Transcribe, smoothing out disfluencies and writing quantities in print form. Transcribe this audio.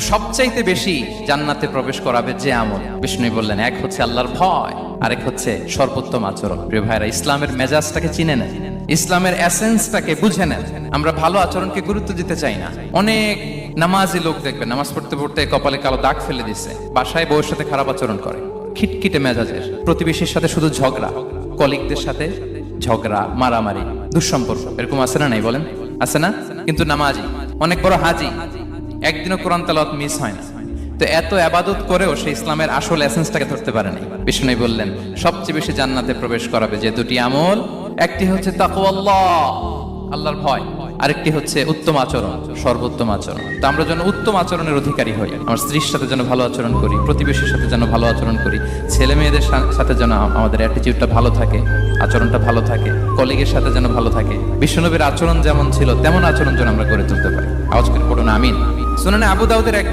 সবচাইতে বেশি জান্নাতে প্রবেশ করাবে যে আমল, বিষ্ণু বললেন, এক হচ্ছে আল্লাহর ভয়, আরেক হচ্ছে সর্বোত্তম আচরণ। প্রিয় ভাইরা, ইসলামের মেজাজটাকে চিনে নেন, ইসলামের এসেন্সটাকে বুঝে নেন। আমরা ভালো আচরণকে গুরুত্ব দিতে চাই না। অনেক নামাজি লোক দেখবেন নামাজ পড়তে পড়তে কপালে কালো দাগ ফেলে দিচ্ছে, বাসায় বউয়ের সাথে খারাপ আচরণ করে, খিটখিটে মেজাজের, প্রতিবেশীর সাথে শুধু ঝগড়া, কলিগদের সাথে ঝগড়া, মারামারি, দুঃসম্পর্ক, এরকম আছে না? নাই বলেন, আছে না? কিন্তু নামাজি, অনেক বড় হাজি, একদিনও কোরআন তেলাওয়াত মিস হয় না। তো এত আবাদত করেও সে ইসলামের আসল এসেন্সটাকে ধরতে পারেনি। বিষ্ণু বললেন, সবচেয়ে বেশি জান্নাতে প্রবেশ করাবে যে দুটি আমল, একটি হচ্ছে তাকওয়াল্লাহ, আল্লাহর ভয়, আরেকটি হচ্ছে উত্তম আচরণ, সর্বোত্তম আচরণ। তো আমরা যেন উত্তম আচরণের অধিকারী হই, আমার স্ত্রীর সাথে যেন ভালো আচরণ করি, প্রতিবেশীর সাথে যেন ভালো আচরণ করি, ছেলে মেয়েদের সাথে যেন আমাদের অ্যাটিটিউডটা ভালো থাকে, আচরণটা ভালো থাকে, কলিগের সাথে যেন ভালো থাকে। বিশ্বনবীর আচরণ যেমন ছিল তেমন আচরণ যেন আমরা গড়ে তুলতে পারি। আওয়াজ করে পড়ুন আমিন। শুনুন, আবু দাউদের এক